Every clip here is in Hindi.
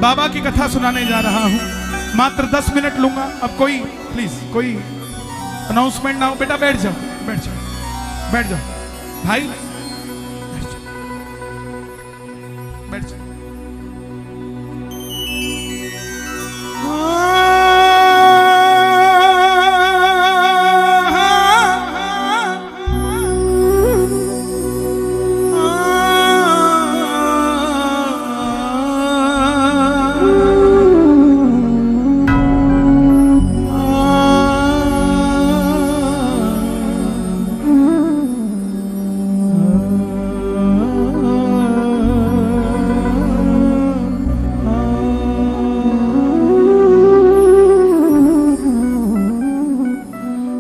बाबा की कथा सुनाने जा रहा हूं, मात्र 10 मिनट लूंगा। अब कोई प्लीज कोई अनाउंसमेंट ना हो। बेटा बैठ जाओ, बैठ जाओ, बैठ जाओ भाई, बैठ जाओ, बैठ जाओ।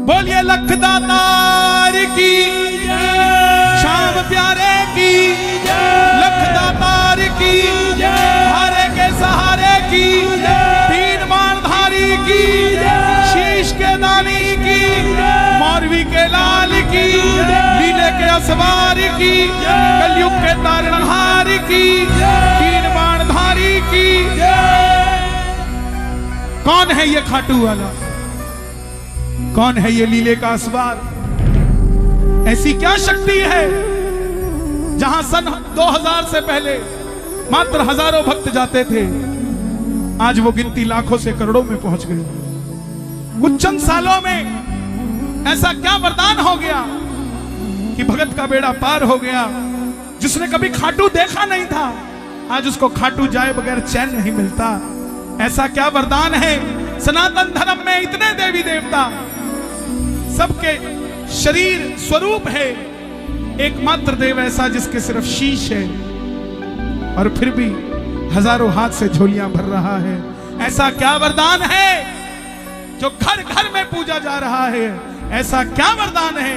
बोलिए लखदातार की, शाम प्यारे की, लखदातार की, हारे के सहारे की, तीन बाणधारी की, शीश के दानी की, मौरवी के लाल की, लीले के असवार की, कलयुग के तारणहार की, तीन बाणधारी की। कौन है ये खाटू वाला? कौन है ये लीले का असवार? ऐसी क्या शक्ति है जहां सन 2000 से पहले मात्र हजारों भक्त जाते थे, आज वो गिनती लाखों से करोड़ों में पहुंच गई। कुछ चंद सालों में ऐसा क्या वरदान हो गया कि भगत का बेड़ा पार हो गया। जिसने कभी खाटू देखा नहीं था, आज उसको खाटू जाए बगैर चैन नहीं मिलता। ऐसा क्या वरदान है? सनातन धर्म में इतने देवी देवता, सबके शरीर स्वरूप है, एकमात्र देव ऐसा जिसके सिर्फ शीश है और फिर भी हजारों हाथ से झोलियां भर रहा है। ऐसा क्या वरदान है जो घर घर में पूजा जा रहा है? ऐसा क्या वरदान है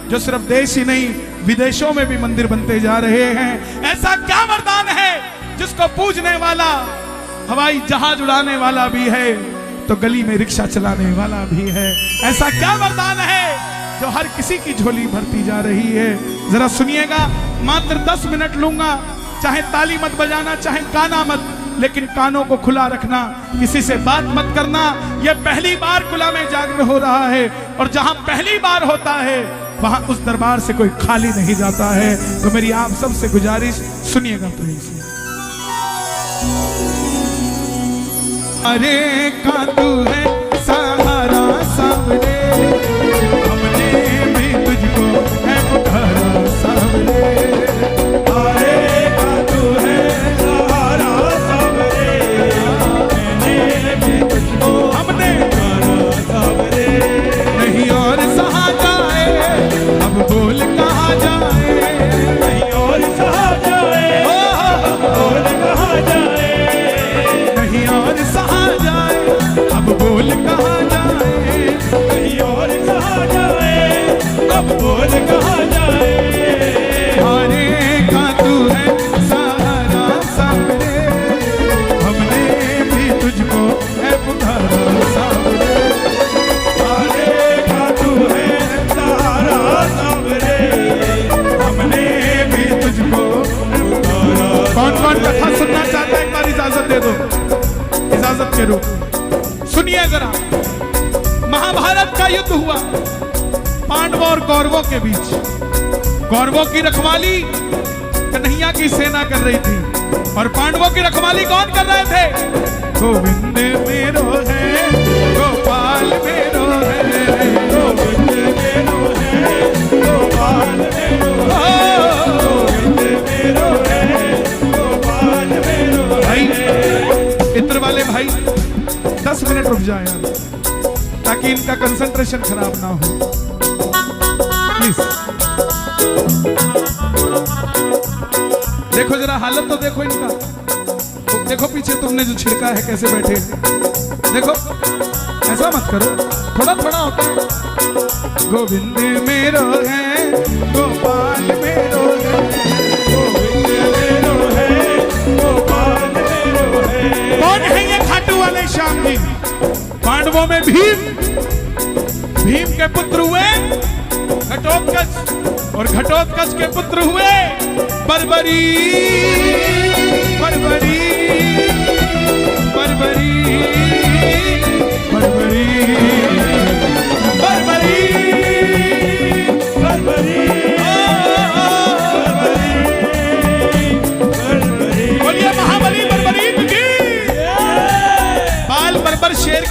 जो सिर्फ देश ही नहीं विदेशों में भी मंदिर बनते जा रहे हैं? ऐसा क्या वरदान है जिसको पूजने वाला हवाई जहाज उड़ाने वाला भी है तो गली में रिक्शा चलाने वाला भी है? ऐसा क्या वरदान है जो हर किसी की झोली भरती जा रही है? जरा सुनिएगा, मात्र 10 मिनट लूंगा। चाहे ताली मत बजाना, चाहे गाना मत, लेकिन कानों को खुला रखना, किसी से बात मत करना। यह पहली बार खुला में जागरण हो रहा है और जहां पहली बार होता है वहां उस दरबार से कोई खाली नहीं जाता है। तो मेरी आप सबसे गुजारिश, सुनिएगा प्लीज। अरे का तू है सहारा सामने, हमने भी तुझको है पुकारा सामने। अरे का तू है सहारा सामने, हमने भी तुझको हमने पुकारा सामने। नहीं और सहा जाए, अब बोल कहाँ जाए? नहीं और सहा जाए, अब बोल कहाँ जाए? नहीं और सहा जाए, अब बोल कहाँ जाए? कहीं और सहा जाए, अब बोल कहाँ जाए? हारे का तू है सहारा सामने, हमने भी तुझको है पुकारा सामने। हारे का तू है सहारा सामने, हमने भी तुझको पुकारा। कौन कौन कथा सुनना चाहता है? एक बार इजाजत दे दो, इजाजत के रूप। सुनिए जरा, महाभारत का युद्ध हुआ पांडवों और कौरवों के बीच। कौरवों की रखवाली कन्हैया की सेना कर रही थी और पांडवों की रखवाली कौन कर रहे थे? गोविंद मेरो है, गोपाल मेरो है, गोविंद मेरो है, गोपाल मेरो है, गोविंद मेरो है, गोपाल मेरो है। इत्र वाले भाई 10 मिनट रुक जाए यार, ताकि इनका कंसंट्रेशन खराब ना हो प्लीज। देखो जरा हालत तो देखो इनका, तो देखो पीछे तुमने जो छिड़का है कैसे बैठे। देखो ऐसा मत करो, थोड़ा थोड़ा होता है। गोविंद मेरो है, गोपाल मेरो है, गोविंद मेरो है, गोपाल मेरो है। कौन है ये खाटू वाले श्याम जी? पांडवों में भीम, भीम के पुत्र हुए घटोत्कच और घटोत्कच के पुत्र हुए बर्बरी। बर्बरी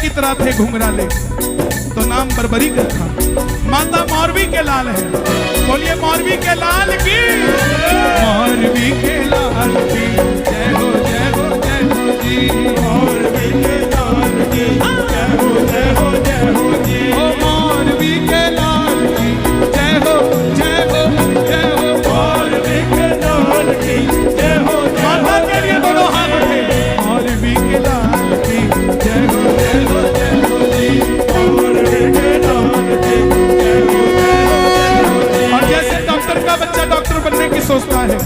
की तरह थे घुंघराले, तो नाम बर्बरीक रखा। माता मौरवी के लाल है, बोलिए मौरवी के लाल की, मौरवी के लाल की जय हो जय हो जय हो जी, मौरवी के लाल की जय हो जय हो जय हो जी, ओ मौरवी के लाल की जय हो जय हो जय हो, मौरवी के लाल की जय हो। माता के लिए दोनों हाथ उठे, मौरवी के लाल की जय हो जय हो जय हो जी, मौरवी के लाल की जय हो जय हो जी। और जैसे डॉक्टर का बच्चा डॉक्टर बनने की सोचता है,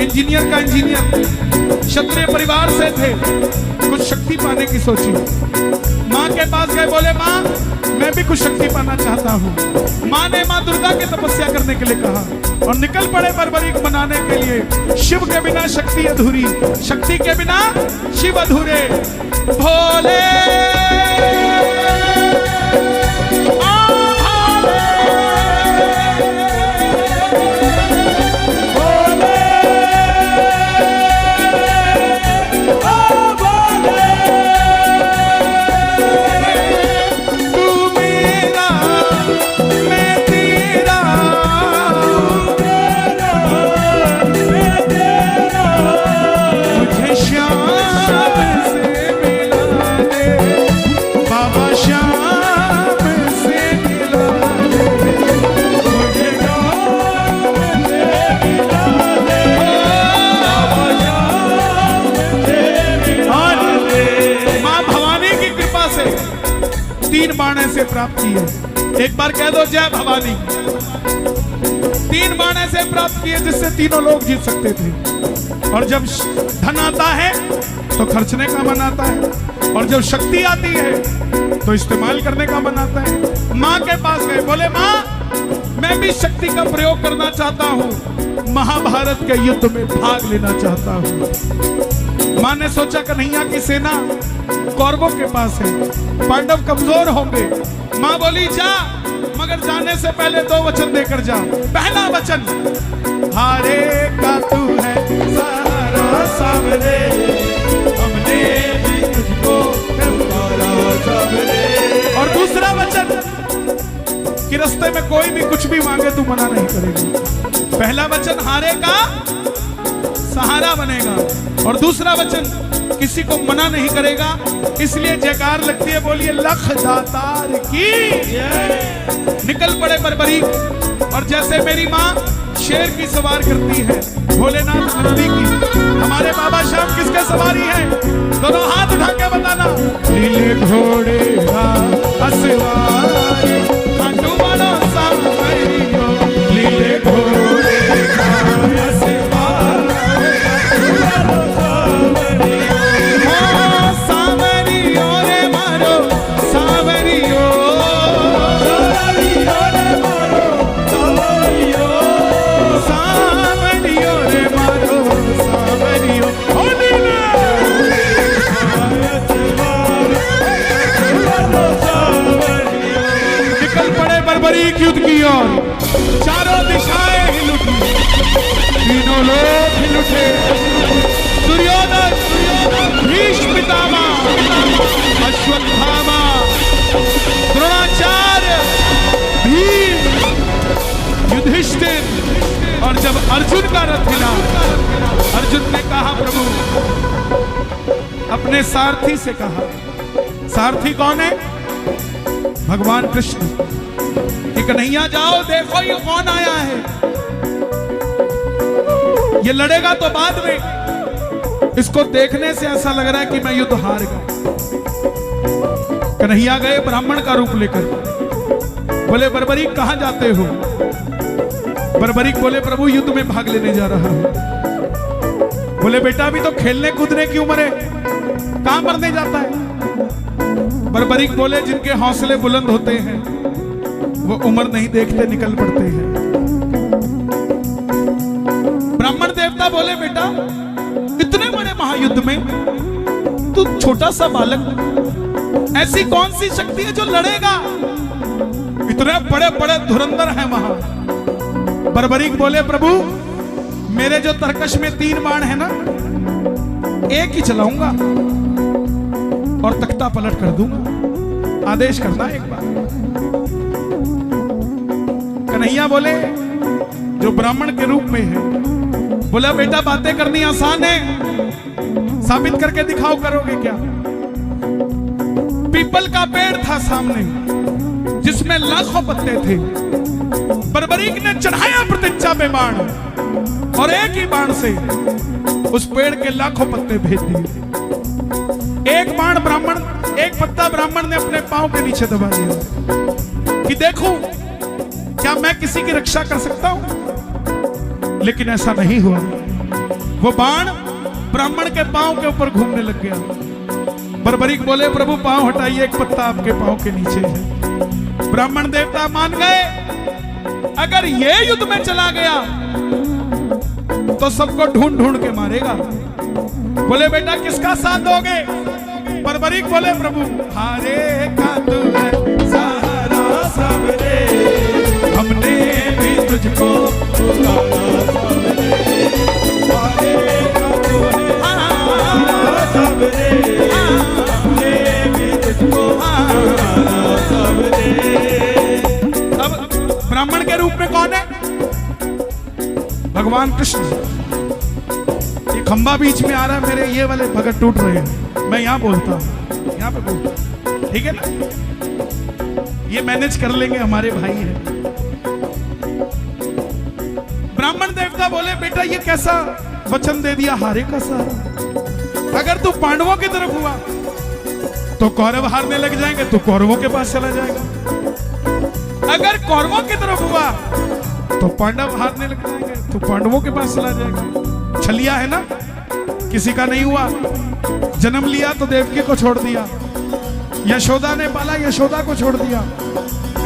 इंजीनियर का इंजीनियर, क्षत्रिय परिवार से थे, कुछ शक्ति पाने की सोची, माँ के पास गए, बोले माँ मैं भी कुछ शक्ति पाना चाहता हूँ। माँ ने माँ दुर्गा की तपस्या करने के लिए कहा और निकल पड़े बर्बरीक बनाने के लिए। शिव के बिना शक्ति अधूरी, शक्ति के बिना शिव अधूरे। भोले बाण से प्राप्त की है। एक बार कह दो जय भवानी। 3 बाण से प्राप्त किए जिससे तीनों लोग जीत सकते थे। और जब धन आता है तो खर्चने का मन आता है, और जब शक्ति आती है तो इस्तेमाल करने का मन आता है। माँ के पास गए, बोले माँ मैं भी शक्ति का प्रयोग करना चाहता हूँ, महाभारत के युद्ध में भाग लेना चाहता हूँ। माँ ने सोचा कन्हैया की सेना कौरवों के पास है, पांडव कमजोर होंगे। माँ बोली जा, मगर जाने से पहले 2 वचन देकर जा। पहला वचन, हारे का तू है सहारा सामने, हमने भी तुझको पुकारा सामने। और दूसरा वचन कि रास्ते में कोई भी कुछ भी मांगे तू मना नहीं करेगा। पहला वचन हारे का सहारा बनेगा, और दूसरा वचन किसी को मना नहीं करेगा। इसलिए जयकार लगती है, बोलिए लख दातार की। निकल पड़े बर्बरीक, और जैसे मेरी माँ शेर की सवार करती है, भोलेनाथ नंदी की, हमारे बाबा श्याम किसके सवारी है? दोनों हाथ उठा के बताना। नीले घोड़े का असवारी, खाटू वाला सांवरियो, नीले घोड़े का असवारी, बर्बरीक युद्ध की ओर। चारों दिशाएं हिल उठी, तीनों लोग हिल उठे। दुर्योधन, भीष्म पितामह, अश्वत्थामा, द्रोणाचार्य, भीम, युधिष्ठिर। और जब अर्जुन का रथ हिला, अर्जुन ने कहा प्रभु, अपने सारथी से कहा, सारथी कौन है? भगवान कृष्ण। कन्हैया जाओ देखो ये कौन आया है। ये लड़ेगा तो बाद में, इसको देखने से ऐसा लग रहा है कि मैं युद्ध हार गया। कन्हैया गए ब्राह्मण का रूप लेकर, बोले बर्बरीक कहां जाते हो? बर्बरीक बोले प्रभु युद्ध में भाग लेने जा रहा हूं। बोले बेटा अभी तो खेलने कूदने की उम्र है, कहां मरने जाता है? बर्बरीक बोले जिनके हौसले बुलंद होते हैं वो उम्र नहीं देखते, निकल पड़ते हैं। ब्राह्मण देवता बोले बेटा इतने बड़े महायुद्ध में तू छोटा सा बालक, ऐसी कौन सी शक्ति है जो लड़ेगा? इतने बड़े बड़े धुरंधर हैं वहां। बर्बरीक बोले प्रभु मेरे जो तरकश में 3 बाण है ना, एक ही चलाऊंगा और तख्ता पलट कर दूंगा। आदेश करना एक बार। कन्हैया बोले जो ब्राह्मण के रूप में है, बोला बेटा बातें करनी आसान है, साबित करके दिखाओ, करोगे क्या? पीपल का पेड़ था सामने जिसमें लाखों पत्ते थे। बर्बरीक ने चढ़ाया प्रतिज्ञा पे बाण और एक ही बाण से उस पेड़ के लाखों पत्ते भेज दिए। एक बाण ब्राह्मण, एक पत्ता ब्राह्मण ने अपने पांव के नीचे दबा दिया कि देखूं क्या मैं किसी की रक्षा कर सकता हूं। लेकिन ऐसा नहीं हुआ। वो बाण ब्राह्मण के पांव के ऊपर घूमने लग गया। बर्बरीक बोले प्रभु पांव हटाइए, एक पत्ता आपके पांव के नीचे है। ब्राह्मण देवता मान गए, अगर ये युद्ध में चला गया तो सबको ढूंढ ढूंढ के मारेगा। बोले बेटा किसका साथ दोगे? बर्बरीक बोले प्रभु हारे का तू है सहारा सबरे, हमने भी तुझको पुकारा सबरे। हारे का तू है सहारा सबरे, हमने भी तुझको पुकारा सबरे। अब ब्राह्मण के रूप में कौन है? भगवान कृष्ण। ये खंबा बीच में आ रहा है, मेरे ये वाले भगत टूट रहे हैं। मैं यहां बोलता हूं, यहां पे बोलता, ठीक है ना? ये मैनेज कर लेंगे, हमारे भाई हैं। ब्राह्मण देवता बोले बेटा ये कैसा वचन दे दिया, हारे का सहारा। अगर तू पांडवों की तरफ हुआ तो कौरव हारने लग जाएंगे, तू कौरवों के पास चला जाएगा। अगर कौरवों की तरफ हुआ तो पांडव हारने लग जाएंगे, तू पांडवों के पास चला जाएगा। छलिया है ना, किसी का नहीं हुआ। जन्म लिया तो देवकी को छोड़ दिया, यशोदा ने पाला, यशोदा को छोड़ दिया।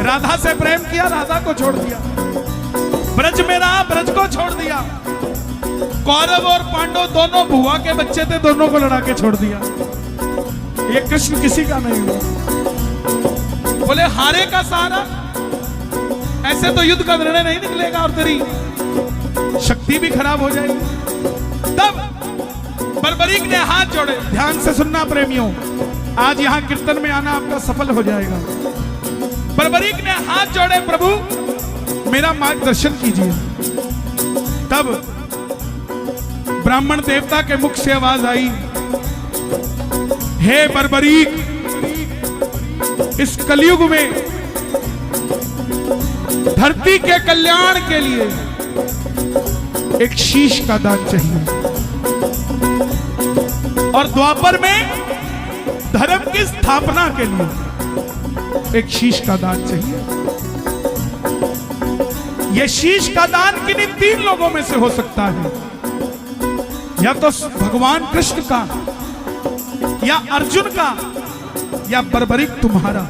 राधा से प्रेम किया, राधा को छोड़ दिया। ब्रज में रहा, ब्रज को छोड़ दिया। कौरव और पांडव दोनों बुआ के बच्चे थे, दोनों को लड़ा के छोड़ दिया। ये कृष्ण किसी का नहीं हुआ। बोले हारे का सहारा, ऐसे तो युद्ध का निर्णय नहीं निकलेगा और तेरी शक्ति भी खराब हो जाएगी। तब बर्बरीक ने हाथ जोड़े। ध्यान से सुनना प्रेमियों, आज यहां कीर्तन में आना आपका सफल हो जाएगा। बर्बरीक ने हाथ जोड़े, प्रभु मेरा मार्गदर्शन कीजिए। तब ब्राह्मण देवता के मुख से आवाज आई, हे बर्बरीक, इस कलयुग में धरती के कल्याण के लिए एक शीश का दान चाहिए और द्वापर में धर्म की स्थापना के लिए एक शीश का दान चाहिए। यह शीश का दान किन्हीं तीन लोगों में से हो सकता है, या तो भगवान कृष्ण का, या अर्जुन का, या बर्बरीक तुम्हारा।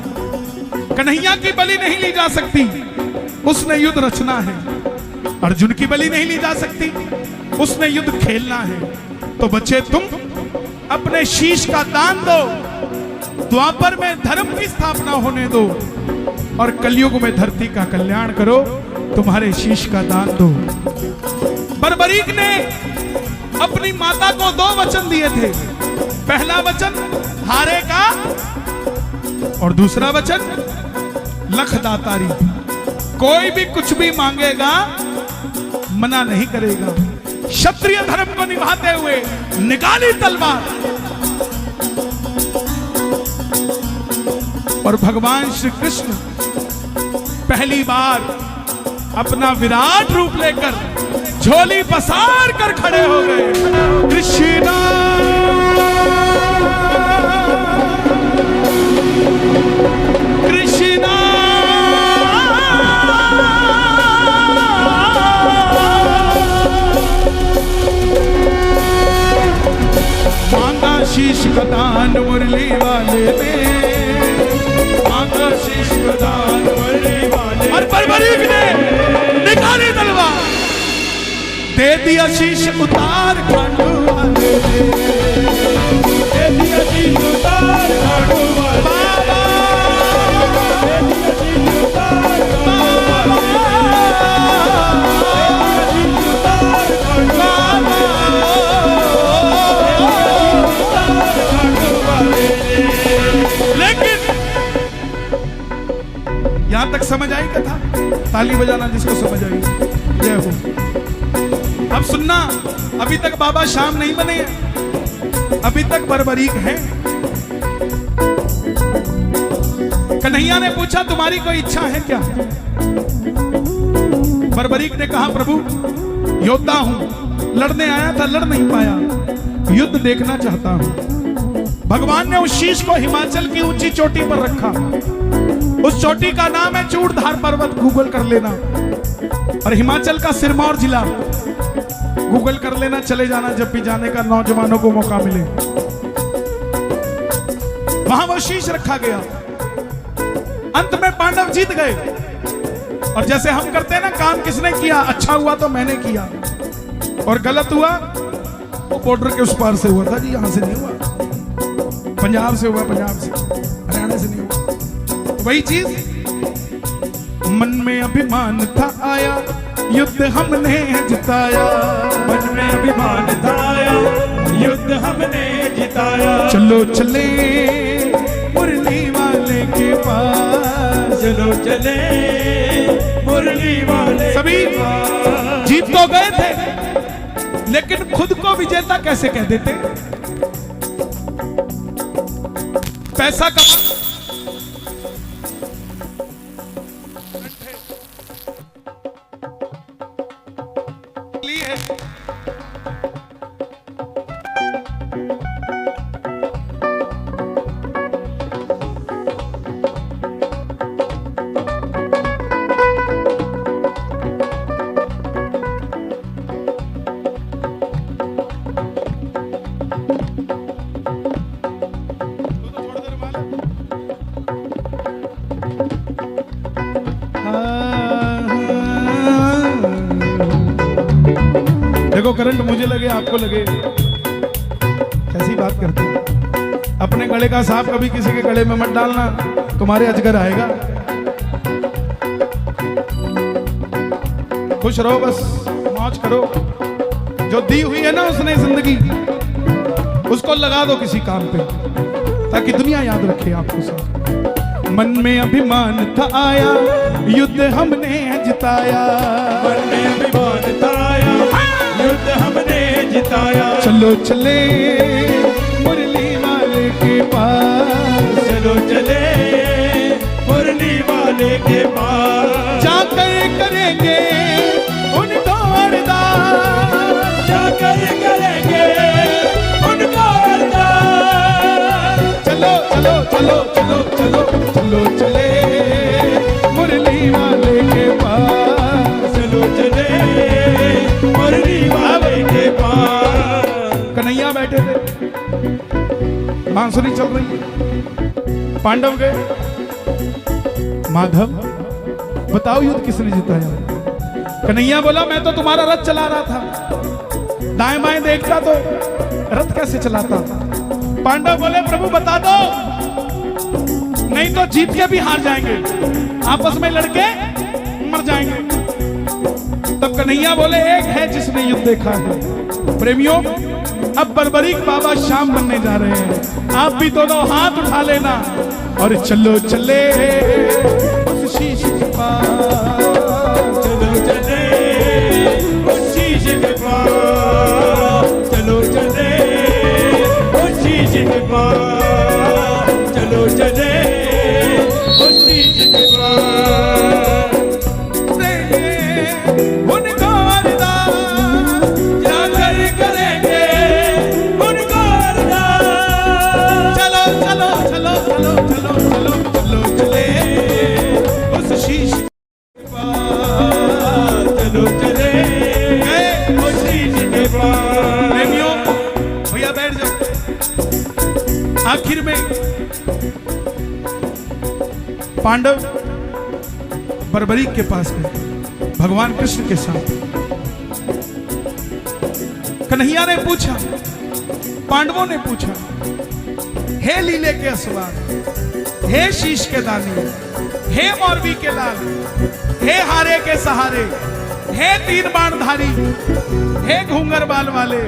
कन्हैया की बलि नहीं ली जा सकती, उसने युद्ध रचना है। अर्जुन की बलि नहीं ली जा सकती, उसने युद्ध खेलना है। तो बच्चे तुम अपने शीश का दान दो, द्वापर में धर्म की स्थापना होने दो और कलयुग में धरती का कल्याण करो। तुम्हारे शीश का दान दो। बर्बरीक ने अपनी माता को दो वचन दिए थे। पहला वचन हारे का और दूसरा वचन लखदातारी। कोई भी कुछ भी मांगेगा मना नहीं करेगा। क्षत्रिय धर्म को निभाते हुए निकाली तलवार और भगवान श्री कृष्ण पहली बार अपना विराट रूप लेकर झोली पसार कर खड़े हो गए। कृष्णा कृष्णा मांगा शीश का दान मुरली वाले ने, मांगा शीश का दान मुरली वाले। और बर्बरीक ने निकाली तलवार, दे दिया शीश उतार खांडू वाले ने, दे दिया शीश उतार खांडू वाले। बाबा दे दिया शीश उतार खांडू वाले, दे दिया शीश उतार खांडू वाले। ताली बजाना जिसको समझ आई। जय हो। अब सुनना, अभी तक बाबा शाम नहीं बने हैं, अभी तक बर्बरीक हैं। कन्हैया ने पूछा तुम्हारी कोई इच्छा है क्या? बर्बरीक ने कहा प्रभु योद्धा हूं, लड़ने आया था, लड़ नहीं पाया, युद्ध देखना चाहता हूं। भगवान ने उस शीश को हिमाचल की ऊंची चोटी पर रखा। उस चोटी का नाम है चूड़धार पर्वत, गूगल कर लेना। और हिमाचल का सिरमौर जिला, गूगल कर लेना, चले जाना जब भी जाने का नौजवानों को मौका मिले। वहां वो शीश रखा गया। अंत में पांडव जीत गए। और जैसे हम करते हैं ना, काम किसने किया, अच्छा हुआ तो मैंने किया, और गलत हुआ वो बॉर्डर के उस पार से हुआ था जी, यहां से नहीं हुआ, पंजाब से हुआ, पंजाब से, हरियाणा से नहीं हुआ। वही चीज, मन में अभिमान था आया, युद्ध हमने जिताया। मन में अभिमान था आया, युद्ध हमने जिताया। चलो चले मुरली वाले के पास, चलो चले मुरली वाले सभी के पास। जीत तो गए थे, लेकिन खुद को विजेता कैसे कह देते? पैसा कमा देखो, करंट मुझे लगे आपको लगे, कैसी बात करते हैं। अपने गले का सांप कभी किसी के गले में मत डालना, तुम्हारे अजगर आएगा। खुश रहो, बस मौज करो। जो दी हुई है ना उसने जिंदगी, उसको लगा दो किसी काम पे, ताकि दुनिया याद रखे आपको सब। मन में अभिमान था आया, युद्ध हमने जिताया। मन में अभिमान था आया, युद्ध हमने जिताया। चलो चले मुरली वाले के पास, चलो चले मुरली वाले के पास। जाकर करेंगे उनको अरदास, जाकर करेंगे उनको अरदास। चलो चलो चलो चलो चलो चलो चले मुरली वाले के पास, चलो चले मुरली वाले के पास। कन्हैया बैठे थे, बांसुरी चल रही है, पांडव गए। माधव बताओ युद्ध किसने जिताया? कन्हैया बोला मैं तो तुम्हारा रथ चला रहा था, दाएं बाएं देखता तो रथ कैसे चलाता। पांडव बोले प्रभु बता दो, नहीं तो जीत के भी हार जाएंगे, आपस में लड़के मर जाएंगे। तब कन्हैया बोले एक है जिसने युद्ध देखा है। प्रेमियों, अब बर्बरीक बाबा शाम बनने जा रहे हैं, आप भी दोनों हाथ उठा लेना और चलो चले उस शीश के पास। चलो चले उस शीश के पास। चलो चले उस शीश के पास। चलो चले उस शीश के पास। उनको अरदास, जाकर करेंगे उनको अरदास। चलो चलो चलो चलो चलो चलो चलो चले उस शीश के पास। चलो चले उस शीश के पास। प्रेमियों, भैया बैठ जाओ। आखिर में पांडव बर्बरीक के पास गए, भगवान कृष्ण के साथ। कन्हैया ने पूछा, पांडवों ने पूछा, हे लीले के असवार, हे शीश के दानी, हे मौरवी के लाल, हे हारे के सहारे, हे तीन बाणधारी, हे घूंगर बाल वाले,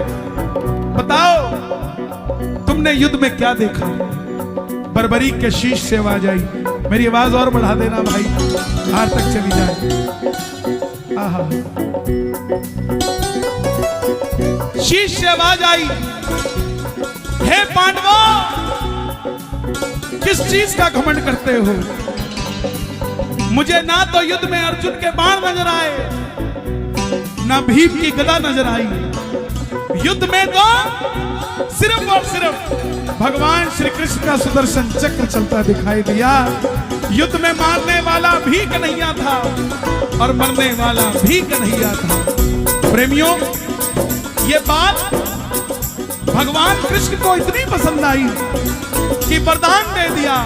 बताओ तुमने युद्ध में क्या देखा? बर्बरीक के शीश से आवाज आई, मेरी आवाज और बढ़ा देना भाई, बाहर तक चली जाए। आहा, शीश से आवाज आई, हे पांडवों, किस चीज का घमंड करते हो? मुझे ना तो युद्ध में अर्जुन के बाण नजर आए, ना भीम की गदा नजर आई। युद्ध में तो सिर्फ और सिर्फ भगवान श्री कृष्ण का सुदर्शन चक्र चलता दिखाई दिया। युद्ध में मारने वाला भी कन्हैया था और मरने वाला भी कन्हैया था। प्रेमियों, ये बात भगवान कृष्ण को इतनी पसंद आई कि वरदान दे दिया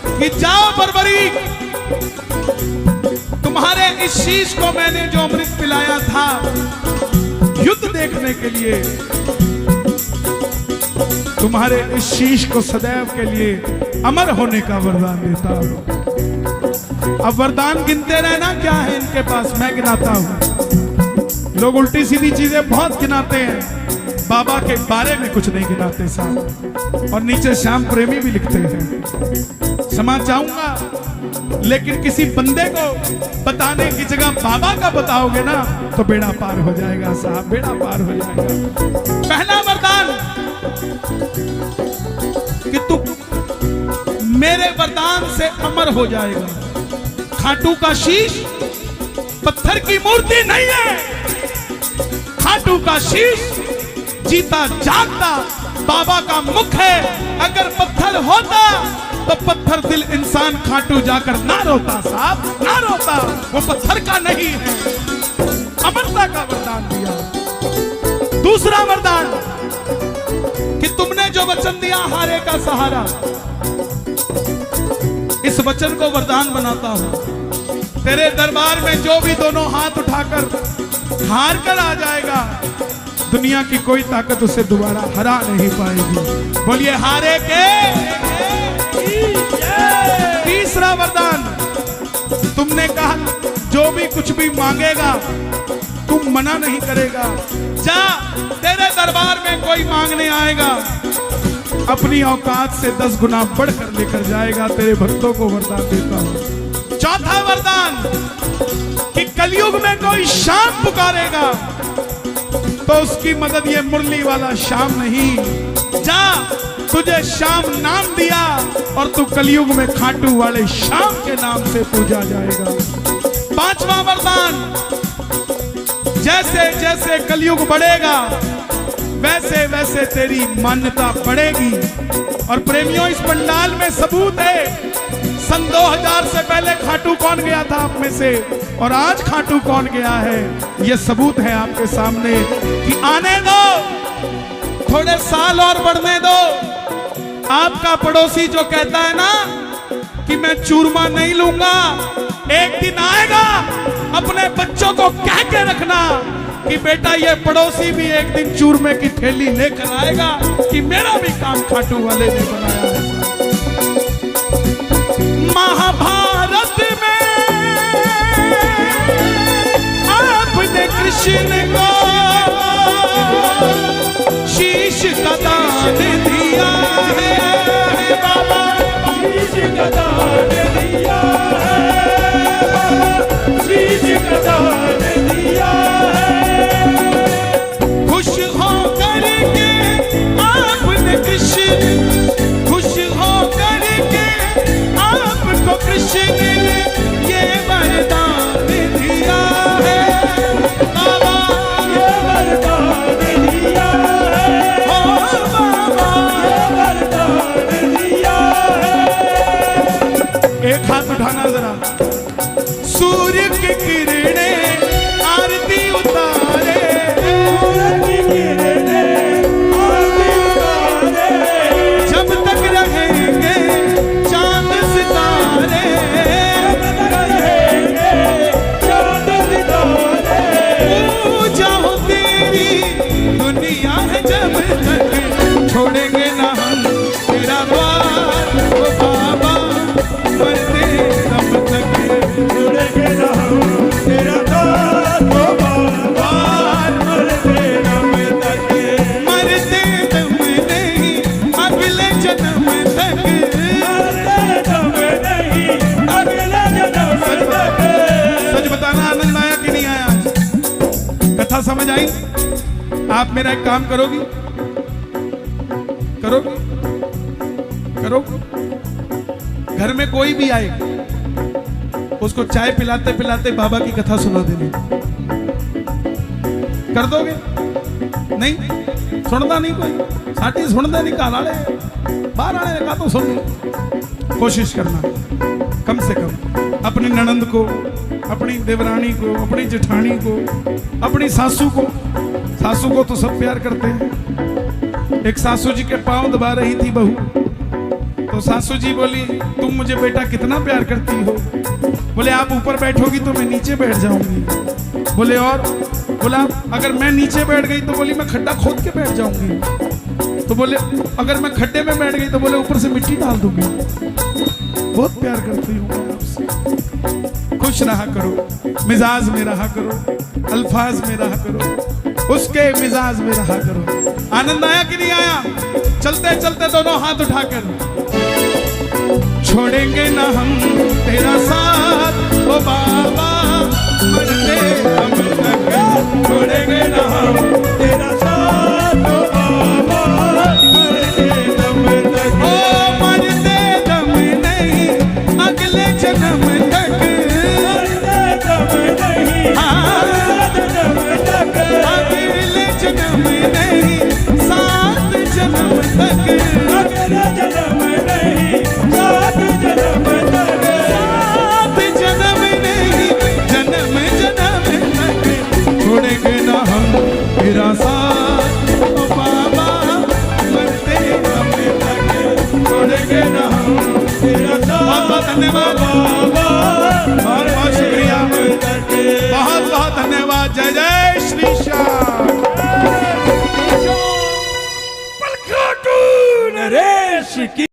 कि जाओ बर्बरी, तुम्हारे इस शीश को मैंने जो अमृत पिलाया था युद्ध देखने के लिए, तुम्हारे इस शीश को सदैव के लिए अमर होने का वरदान देता हूं। अब वरदान गिनते रहना, क्या है इनके पास, मैं गिनाता हूं। लोग उल्टी सीधी चीजें बहुत गिनाते हैं, बाबा के बारे में कुछ नहीं गिनाते साहब। और नीचे श्याम प्रेमी भी लिखते हैं, क्षमा चाहूंगा लेकिन किसी बंदे को बताने की जगह बाबा का बताओगे ना तो बेड़ा पार हो जाएगा साहब, बेड़ा पार हो जाएगा। पहला वरदान कि तू मेरे वरदान से अमर हो जाएगा। खाटू का शीश पत्थर की मूर्ति नहीं है, खाटू का शीश जीता जागता बाबा का मुख है। अगर पत्थर होता तो पत्थर दिल इंसान खाटू जाकर ना रोता साहब, ना रोता। वो पत्थर का नहीं है, अमरता का वरदान दिया। दूसरा वरदान कि तुमने जो वचन दिया हारे का सहारा, इस वचन को वरदान बनाता हूं। तेरे दरबार में जो भी दोनों हाथ उठाकर हार कर आ जाएगा, दुनिया की कोई ताकत उसे दोबारा हरा नहीं पाएगी। बोलिए हारे के। तीसरा वरदान, तुमने कहा जो भी कुछ भी मांगेगा तुम मना नहीं करेगा। जा, तेरे दरबार में कोई मांगने आएगा अपनी औकात से 10 गुना बढ़कर लेकर जाएगा। तेरे भक्तों को वरदान देता हूं। चौथा वरदान कि कलयुग में कोई शाम पुकारेगा तो उसकी मदद ये मुरली वाला शाम नहीं। जा, तुझे श्याम नाम दिया और तू कलयुग में खाटू वाले श्याम के नाम से पूजा जाएगा। पांचवा वरदान, जैसे जैसे कलयुग बढ़ेगा वैसे वैसे तेरी मान्यता बढ़ेगी। और प्रेमियों, इस पंडाल में सबूत है, सन 2000 से पहले खाटू कौन गया था आप में से और आज खाटू कौन गया है, ये सबूत है आपके सामने कि आने दो, थोड़े साल और बढ़ने दो। आपका पड़ोसी जो कहता है ना कि मैं चूरमा नहीं लूंगा, एक दिन आएगा अपने बच्चों को कह के रखना कि बेटा ये पड़ोसी भी एक दिन चूरमे की थैली लेकर आएगा कि मेरा भी काम खाटू वाले ने बनाया है। महाभारत में आपने कृष्ण को शीश का दान दिया है बाबा, शीश का दान दिया है, शीश का दान दिया है। खुश हो करके आपने कृष्ण, खुश हो करके आपको कृष्ण ने ये वरदान दिया है बाबा, ये वरदान दिया है। ओ बाबा, ये वरदान दिया है। एक हाथ उठाना जरा। सूर्य की किरणें आरती उतारे, सूर्य की किरणें आरती उतारे, जब तक रहेंगे चांद सितारे, जब तक रहेंगे चांद सितारे। पूजा हो तेरी दुनिया है जब तक, छोड़ेंगे ना हम मेरा एक काम करोगी? करोगी? करोगी? घर में कोई भी आए, उसको चाय पिलाते पिलाते बाबा की कथा सुना देनी। कर दोगे? नहीं सुनता नहीं कोई, साटी सुनता नहीं, घर वाले बाहर आने का तो सुन। कोशिश करना कम से कम अपनी ननंद को, अपनी देवरानी को, अपनी जेठानी को, अपनी सासू को। सासू को तो सब प्यार करते हैं। एक सासू जी के पांव दबा रही थी बहू, तो सासू जी बोली तुम मुझे बेटा कितना प्यार करती हो? बोले आप ऊपर बैठोगी तो मैं नीचे बैठ जाऊंगी। बोले और? बोला अगर मैं नीचे बैठ गई तो बोली मैं खड्डा खोद के बैठ जाऊंगी। तो बोले अगर मैं खड्डे में बैठ गई तो बोले ऊपर से मिट्टी डाल दूंगी। बहुत प्यार करती हूँ मैं आपसे। खुश रहा करो, मिजाज में रहा करो, अल्फाज में रहा करो, उसके मिजाज में रहा करो। आनंद आया कि नहीं आया? चलते चलते दोनों हाथ उठाकर छोड़ेंगे ना हम तेरा साथ ओ बाबा, मरते हम तक छोड़ेंगे ना हम तेरा साथ ओ बाबा, मरते दम तक। ओ मरते दम नहीं अगले जन्म तक, मरते दम नहीं अगले जन्म नहीं, सात जन्म तक, अगले जन्म नहीं सात जन्म तक, सात जन्म नहीं जन्म जन्म तक छोड़ेंगे ना हम तेरा साथ ओ बाबा, मरते दम तक छोड़ेंगे ना हम तेरा साथ। बहुत बहुत धन्यवाद बाबा, बहुत बहुत शुक्रिया, बहुत बहुत धन्यवाद। जय जय श्री श्याम। नरेश की